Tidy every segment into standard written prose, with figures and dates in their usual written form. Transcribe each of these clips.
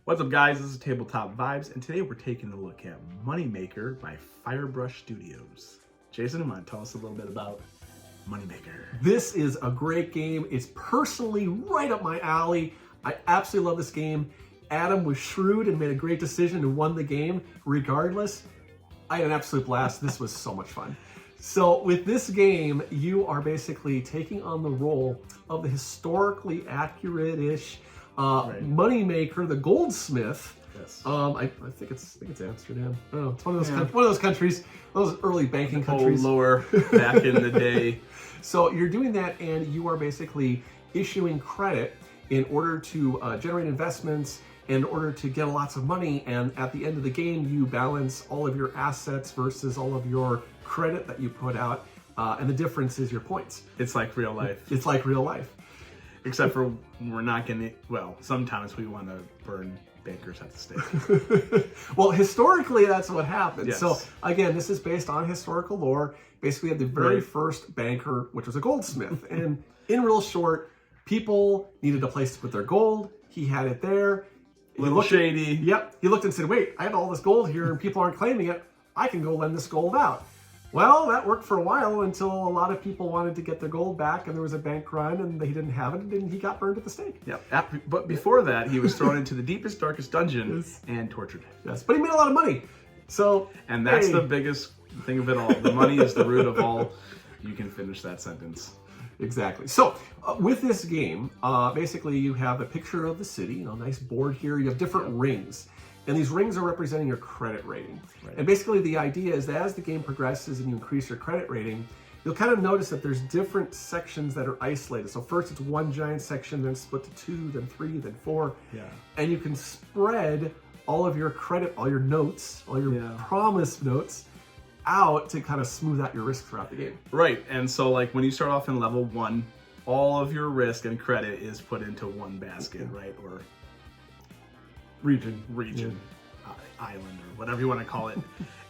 What's up, guys? This is Tabletop Vibes, and today we're taking a look at Moneymaker by Firebrush Studios. Jason, you want to tell us a little bit about Moneymaker? This is a great game. It's personally right up my alley. I absolutely love this game. Adam was shrewd and made a great decision and won the game regardless. I had an absolute blast. This was so much fun. So with this game, you are basically taking on the role of the historically accurate-ish moneymaker, the Goldsmith. Yes. I think it's Amsterdam. I don't know. It's one of those countries, those early banking countries. Old lore back in the day. So you're doing that, and you are basically issuing credit in order to generate investments, in order to get lots of money. And at the end of the game, you balance all of your assets versus all of your credit that you put out, and the difference is your points. It's like real life. It's like real life. Except for we're not going to, well, sometimes we want to burn bankers at the stake. Well, historically, that's what happened. Yes. So again, this is based on historical lore. Basically, at the very first banker, which was a goldsmith. And in real short, people needed a place to put their gold. He had it there. Little shady. Yep. He looked and said, wait, I have all this gold here and people aren't claiming it. I can go lend this gold out. Well, that worked for a while until a lot of people wanted to get their gold back and there was a bank run and he didn't have it and he got burned at the stake. Yep. But before that, he was thrown into the deepest, darkest dungeon and tortured. Yes, but he made a lot of money. So, and that's the biggest thing of it all. The money is the root of all. You can finish that sentence. Exactly. So with this game, basically you have a picture of the city, a nice board here. You have different rings. And these rings are representing your credit rating. Right. And basically the idea is that as the game progresses and you increase your credit rating, you'll kind of notice that there's different sections that are isolated. So first it's one giant section, then split to two, then three, then four. Yeah. And you can spread all of your credit, all your notes, all your promise notes out to kind of smooth out your risk throughout the game. Right. And so like when you start off in level 1, all of your risk and credit is put into one basket, right? Or region, island, or whatever you want to call it.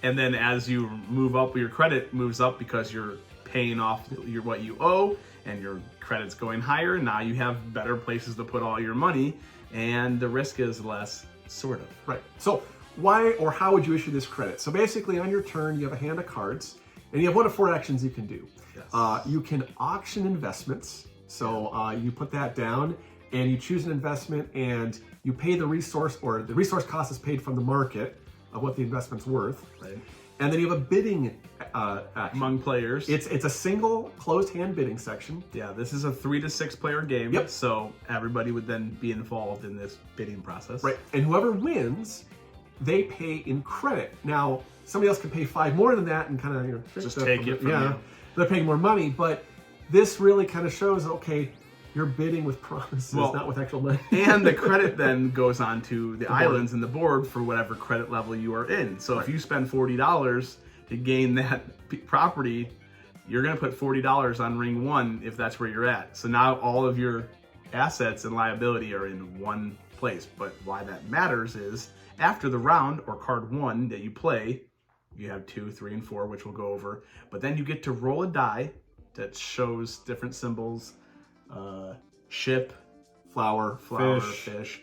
And then as you move up, your credit moves up because you're paying off what you owe and your credit's going higher. Now you have better places to put all your money and the risk is less, sort of. Right. So why or how would you issue this credit? So basically on your turn, you have a hand of cards and you have one of 4 actions you can do. Yes. You can auction investments. So you put that down and you choose an investment and you pay the resource, or the resource cost is paid from the market of what the investment's worth. Right. And then you have a bidding action. Among players. It's a single closed hand bidding section. Yeah, this is a 3 to 6 player game. Yep. So everybody would then be involved in this bidding process. Right. And whoever wins, they pay in credit. Now, somebody else can pay 5 more than that and kind of just take it from you. They're paying more money, but this really kind of shows, okay, you're bidding with promises, not with actual money. And the credit then goes on to the islands and the board for whatever credit level you are in. So if you spend $40 to gain that property, you're going to put $40 on ring 1 if that's where you're at. So now all of your assets and liability are in one place. But why that matters is after the round or card 1 that you play, you have 2, 3, and 4, which we'll go over. But then you get to roll a die that shows different symbols. Ship, flower, fish.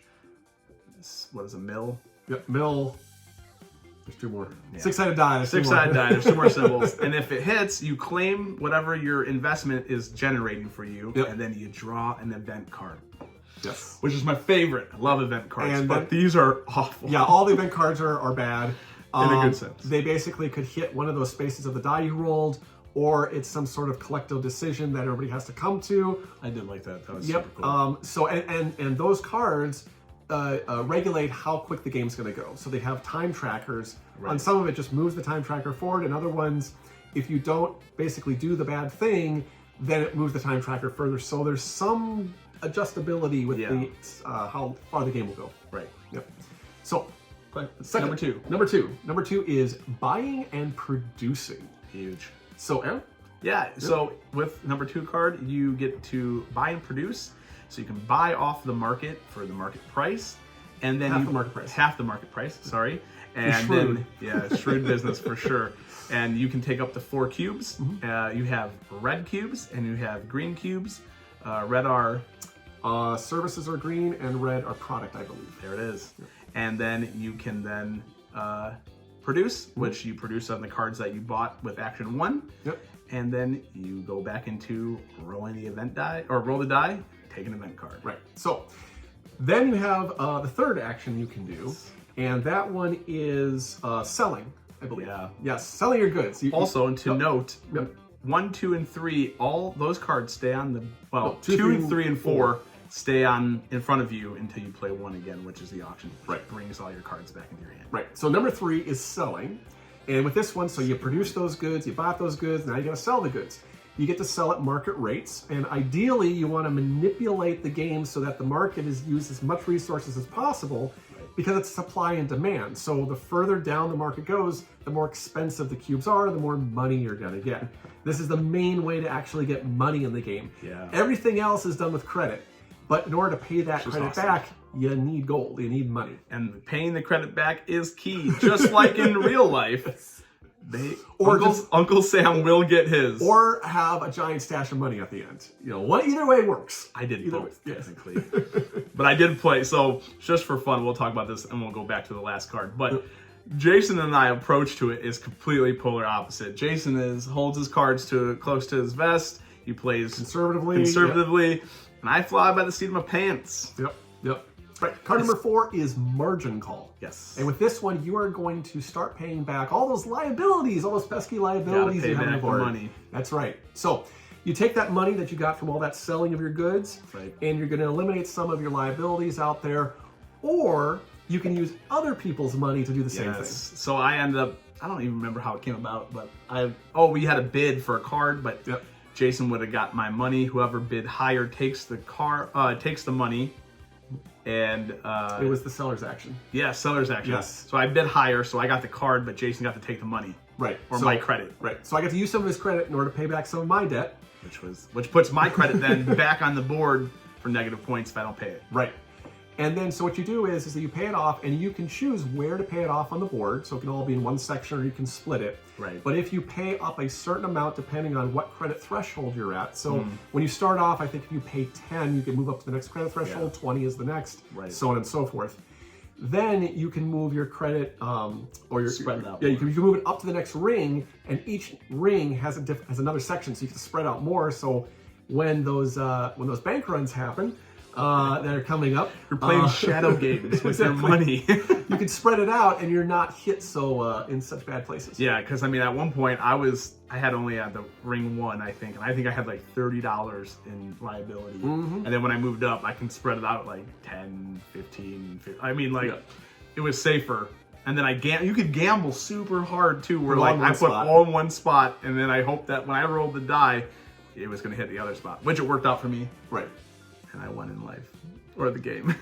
What is a mill? Yep, mill. There's 2 more. Yeah. 6-sided die. 6-sided die. There's 2 more symbols. And if it hits, you claim whatever your investment is generating for you, and then you draw an event card. Yes. Which is my favorite. I love event cards, but these are awful. Yeah, all the event cards are bad. In a good sense. They basically could hit one of those spaces of the die you rolled, or it's some sort of collective decision that everybody has to come to. I did like that. That was super cool. So and those cards regulate how quick the game's going to go. So they have time trackers. Right. On some of it, just moves the time tracker forward, and other ones, if you don't basically do the bad thing, then it moves the time tracker further. So there's some adjustability with the how far the game will go. Right. Yep. So number two. Number two is buying and producing. Huge. So, Aaron? Yeah, so with number 2 card, you get to buy and produce. So you can buy off the market for the market price. And then half the market price, sorry. And then, shrewd business for sure. And you can take up to 4 cubes. Mm-hmm. You have red cubes and you have green cubes. Red are Services are green and red are product, I believe. There it is. And then you can then produce, which you produce on the cards that you bought with action 1. Yep. And then you go back into rolling the event die, or roll the die, take an event card. Right. So then you have the third action you can do, and that one is selling, I believe. Yeah. Yes, selling your goods. Also, and to note, Yep. 1, 2, and 3, all those cards stay on the, well, No, 2, 3, and 4 stay on in front of you until you play 1 again, which is the auction. Which Right. brings all your cards back into your hand. Right. So number 3 is selling. And with this one, so you produce those goods, you bought those goods, now you gotta sell the goods. You get to sell at market rates, and ideally you wanna manipulate the game so that the market is used as much resources as possible, because it's supply and demand. So the further down the market goes, the more expensive the cubes are, the more money you're gonna get. This is the main way to actually get money in the game. Yeah. Everything else is done with credit, but in order to pay that credit awesome. back, you need gold, you need money. And paying the credit back is key, just like in real life. Or Uncle Sam will get his. Or have a giant stash of money at the end. You know, either way works. I did Either both, way, yes. technically. But I did play, so just for fun, we'll talk about this and we'll go back to the last card. But Jason and I approach to it is completely polar opposite. Jason holds his cards close to his vest. He plays conservatively, and I fly by the seat of my pants. Yep. Right. Card number 4 is margin call. Yes. And with this one, you are going to start paying back all those liabilities, all those pesky liabilities you have on the board. Money. That's right. So you take that money that you got from all that selling of your goods, and you're going to eliminate some of your liabilities out there, or you can use other people's money to do the same thing. So I ended up, I don't even remember how it came about, but we had a bid for a card, but Jason would have got my money. Whoever bid higher takes the money. And it was the seller's action. Yeah, seller's action. Yes. So I bid higher, so I got the card, but Jason got to take the money. Right. Or my credit. Right. So I got to use some of his credit in order to pay back some of my debt. Which puts my credit then back on the board for negative points if I don't pay it. Right. And then so what you do is that you pay it off, and you can choose where to pay it off on the board. So it can all be in one section, or you can split it. Right. But if you pay up a certain amount depending on what credit threshold you're at. So when you start off, I think if you pay 10, you can move up to the next credit threshold, 20 is the next, so on and so forth. Then you can move your credit, or your spread it out. Yeah, you can move it up to the next ring, and each ring has another section, so you can spread out more. So when those bank runs happen, that are coming up, you're playing shadow games with your money. You can spread it out, and you're not hit in such bad places. Yeah, because I mean, at one point I had only had the ring 1, I think, and I think I had like $30 in liability. And then when I moved up, I can spread it out like 10, 15. I mean, like it was safer. And then you could gamble super hard too, where like I put all in one spot, and then I hoped that when I rolled the die, it was going to hit the other spot, which it worked out for me. Right. And I won in life, or the game.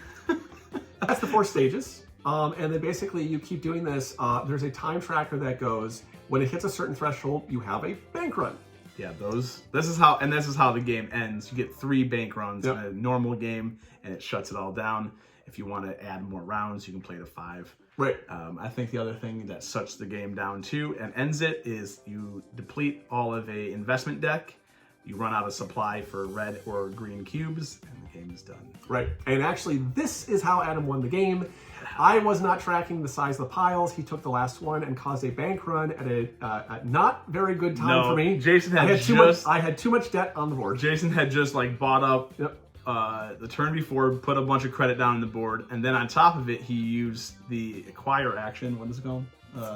That's the 4 stages. And then basically you keep doing this. There's a time tracker that goes, when it hits a certain threshold, you have a bank run. Yeah, this is how the game ends. You get 3 bank runs in a normal game, and it shuts it all down. If you want to add more rounds, you can play to 5. Right. I think the other thing that shuts the game down too and ends it is you deplete all of a investment deck. You run out of supply for red or green cubes, and the game is done. Right. And actually, this is how Adam won the game. I was not tracking the size of the piles. He took the last one and caused a bank run at a not very good time for me. Jason I had too much debt on the board. Jason had just like bought up the turn before, put a bunch of credit down on the board, and then on top of it, he used the acquire action. What is it called?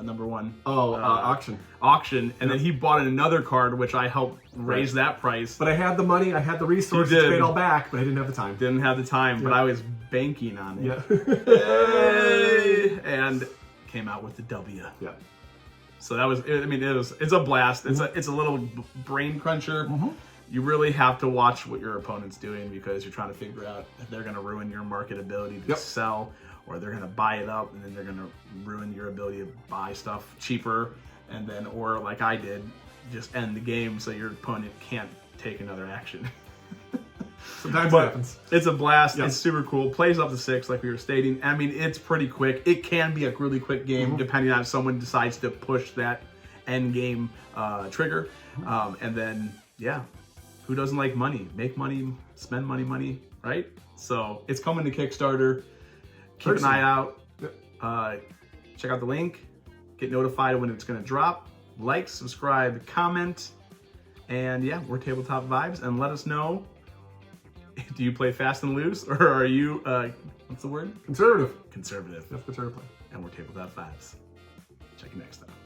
Number 1. Auction. And then he bought another card, which I helped raise that price. But I had the money, I had the resources to pay it all back, but I didn't have the time. Didn't have the time, but I was banking on it. Yeah. And came out with the W. Yeah. So that was, I mean, it's a blast. It's a little brain cruncher. You really have to watch what your opponent's doing, because you're trying to figure out if they're going to ruin your market ability to sell, or they're going to buy it up, and then they're going to ruin your ability to buy stuff cheaper, and then, or like I did, just end the game so your opponent can't take another action. Sometimes it happens. It's a blast. It's super cool. Plays up to 6, like we were stating. I mean, it's pretty quick. It can be a really quick game, depending on if someone decides to push that end game trigger. And then, who doesn't like money? Make money, spend money, right? So it's coming to Kickstarter. Keep an eye out. Check out the link, get notified when it's going to drop, like, subscribe, comment, and yeah, we're Tabletop Vibes, and let us know, do you play fast and loose, or are you, what's the word? Conservative. Conservative. That's conservative. And we're Tabletop Vibes. Check you next time.